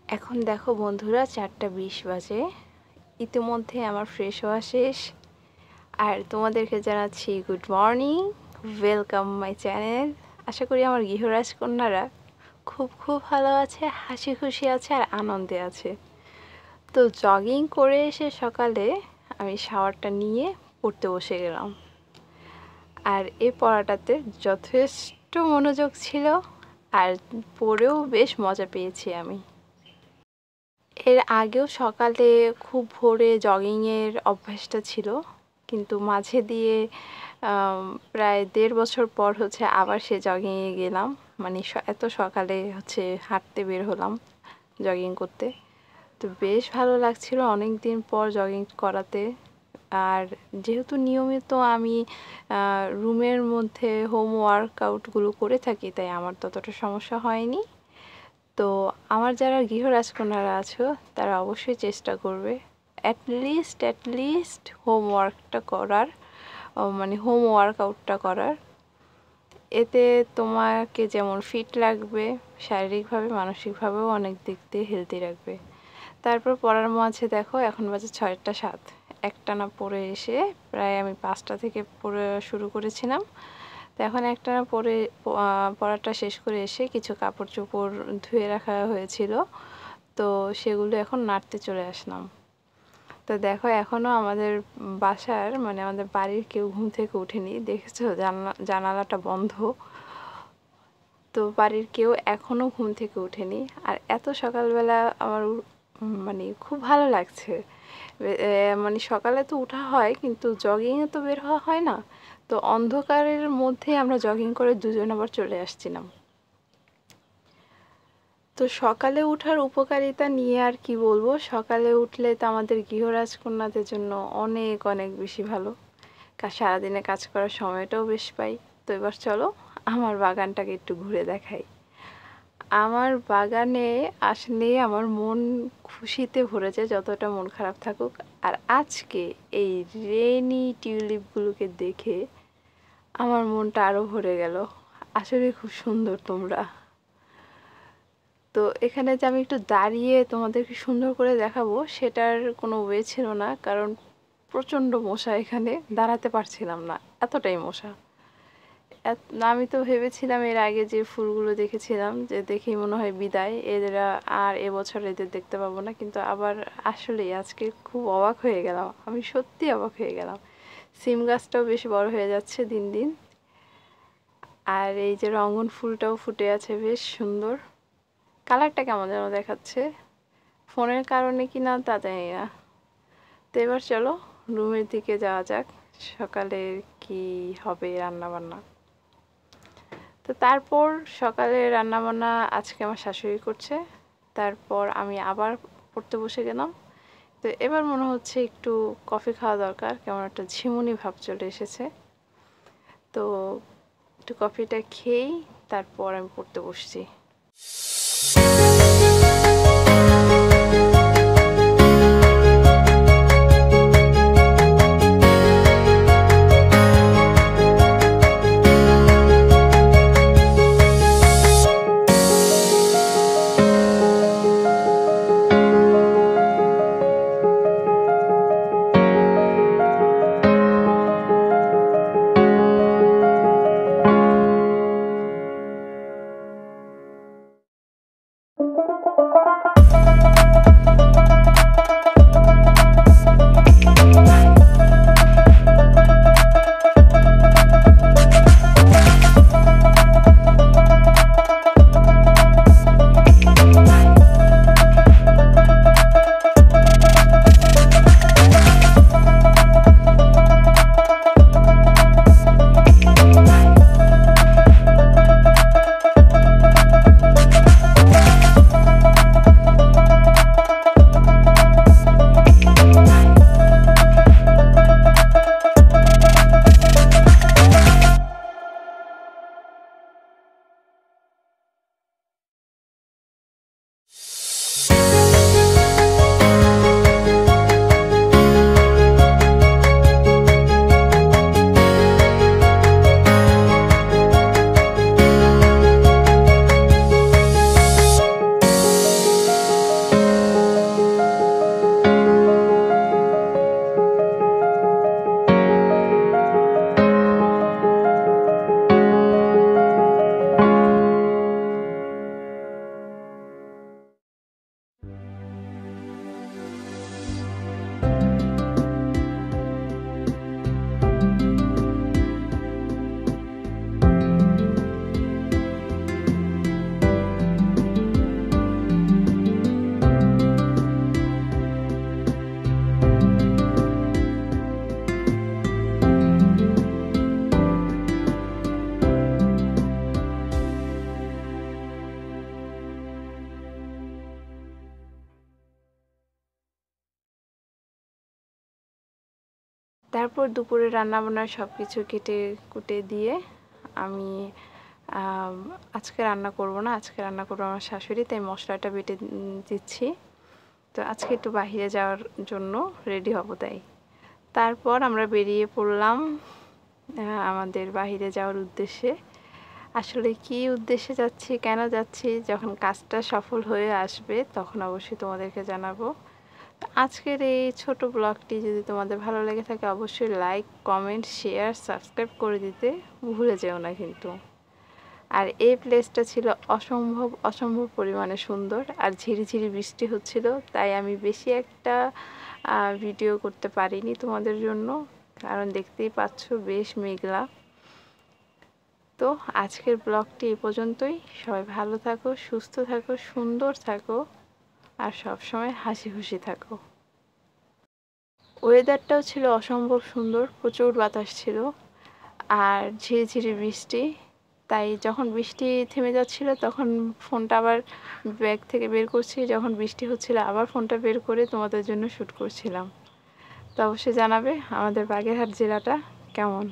এখন দেখো বন্ধুরা 4:20 বাজে। ইতিমধ্যে আমার ফ্রেশ হওয়া শেষ। আর তোমাদেরকে জানাচ্ছি good morning, welcome my channel. আশা করি আমার গৃহরাজকন্যারা খুব খুব ভালো আছে, হাসি খুশি আছে আর আনন্দে আছে। তো জগিং করে এসে সকালে আমি শাওয়ারটা নিয়ে পড়তে বসে গেলাম। আর এই পড়াটাতে যথেষ্ট মনোযোগ ছিল আর পড়েও বেশ মজা পেয়েছি আমি। এর আগেও সকালে খুব ভোরে জগিংয়ের অভ্যাসটা ছিল, কিন্তু মাঝে দিয়ে প্রায় 1.5 বছর পর আবার সে জগিংয়ে গেলাম। মানে এত সকালে হাঁটতে বের হলাম জগিং করতে। তো বেশ ভালো লাগছিল অনেক দিন পর জগিং করাতে। আর যেহেতু নিয়মিত আমি রুমের মধ্যে হোম ওয়ার্কআউটগুলো করে থাকি, তাই আমার ততটা সমস্যা হয়নি। তো আমার যারা গৃহরাজকন্যারা আছো তারা অবশ্যই চেষ্টা করবে অ্যাটলিস্ট হোমওয়ার্কটা করার, মানে হোম ওয়ার্কআউটটা করার। এতে তোমাকে যেমন ফিট লাগবে শারীরিকভাবে, মানসিকভাবেও অনেক দিক দিয়ে হেলদি রাখবে। তারপর পড়ার মাঝে দেখো এখন বাজে 6:07। একটানা পড়ে এসে প্রায় আমি 5টা থেকে পড়া শুরু করেছিলাম। তো এখন একটানা পড়াটা শেষ করে এসে কিছু কাপড় চোপড় ধুয়ে রাখা হয়েছিল, তো সেগুলো এখন নাড়তে চলে আসলাম। তো দেখো এখনও আমাদের বাসার মানে আমাদের বাড়ির কেউ ঘুম থেকে ওঠেনি, দেখেছো জানালাটা বন্ধ। তো বাড়ির কেউ এখনও ঘুম থেকে ওঠেনি। আর এত সকালবেলা আমার মানে খুব ভালো লাগছে। মানে সকালে তো ওঠা হয় কিন্তু জগিংয়ে তো বের হওয়া হয় না। তো অন্ধকারের মধ্যে আমরা জগিং করে দুজন আবার চলে আসছিলাম। তো সকালে ওঠার উপকারিতা নিয়ে আর কি বলবো। সকালে উঠলে তো আমাদের গৃহরাজকন্যাদের জন্য অনেক অনেক বেশি ভালো। সারাদিনে কাজ করার সময়টাও বেশ পাই। তো এবার চলো আমার বাগানটাকে একটু ঘুরে দেখাই। আমার বাগানে আসলে আমার মন খুশিতে ভরে যায় যতটা মন খারাপ থাকুক। আর আজকে এই রেনি টিউলিপগুলোকে দেখে আমার মনটা আরও ভরে গেল। আসলে খুব সুন্দর তোমরা। তো এখানে যে আমি একটু দাঁড়িয়ে তোমাদেরকে সুন্দর করে দেখাবো সেটার কোনো ওয়ে ছিল না, কারণ প্রচণ্ড মশা, এখানে দাঁড়াতে পারছিলাম না, এতটাই মশা। আমি তো ভেবেছিলাম এর আগে যে ফুলগুলো দেখেছিলাম যে দেখেই মনে হয় বিদায়, এরা আর এবছর এদের দেখতে পাবো না। কিন্তু আবার আসলেই আজকে খুব অবাক হয়ে গেলাম, আমি সত্যি অবাক হয়ে গেলাম। সিম গাছটাও বেশ বড় হয়ে যাচ্ছে দিন দিন। আর এই যে রঙ্গন ফুলটাও ফুটে আছে, বেশ সুন্দর। কালারটা কেমন যেন দেখাচ্ছে, ফোনের কারণে কি না তা জানি না। তো এবার চলো রুমের দিকে যাওয়া যাক, সকালে কি হবে রান্না বান্না। তো তারপর সকালে রান্নাবান্না আজকে আমার শাশুড়ি করছে। তারপর আমি আবার পড়তে বসে গেলাম। তো এবার মনে হচ্ছে একটু কফি খাওয়া দরকার, কেমন একটা ঝিমুনি ভাব চলে এসেছে। তো একটু কফিটা খেয়েই তারপর আমি পড়তে বসছি। তারপর দুপুরে রান্নাবান্না সব কিছু কেটে কুটে দিয়ে আমি আজকে রান্না করব না, আজকে রান্না করবো আমার শাশুড়ি, তাই মশলাটা বেটে দিচ্ছি। তো আজকে একটু বাইরে যাওয়ার জন্য রেডি হব, তাই তারপর আমরা বেরিয়ে পড়লাম আমাদের বাইরে যাওয়ার উদ্দেশ্যে। আসলে কি উদ্দেশ্যে যাচ্ছি, কেন যাচ্ছি, যখন কাজটা সফল হয়ে আসবে তখন অবশ্যই তোমাদেরকে জানাবো। আজকের এই ছোট ব্লগটি যদি তোমাদের ভালো লেগে থাকে অবশ্যই লাইক, কমেন্ট, শেয়ার, সাবস্ক্রাইব করে দিতে ভুলে যেও না কিন্তু। আর এই প্লেসটা ছিল অসম্ভব পরিমাণে সুন্দর, আর ঝিরিঝিরি বৃষ্টি হচ্ছিল, তাই আমি বেশি একটা ভিডিও করতে পারিনি তোমাদের জন্য, কারণ দেখতেই পাচ্ছ বেশ মেঘলা। তো আজকের ব্লগটি এ পর্যন্তই। সবাই ভালো থাকো, সুস্থ থাকো, সুন্দর থাকো, আর সব সময় হাসি খুশি থাকো। ওয়েদারটাও ছিল অসম্ভব সুন্দর, প্রচুর বাতাস ছিল আর ঝিরিঝিরি বৃষ্টি। তাই যখন বৃষ্টি থেমে যাচ্ছিল তখন ফোনটা আবার ব্যাগ থেকে বের করছি, যখন বৃষ্টি হচ্ছিল আবার ফোনটা বের করে তোমাদের জন্য শ্যুট করছিলাম। তো অবশ্যই জানাবে আমাদের বাগেরহাট জেলাটা কেমন।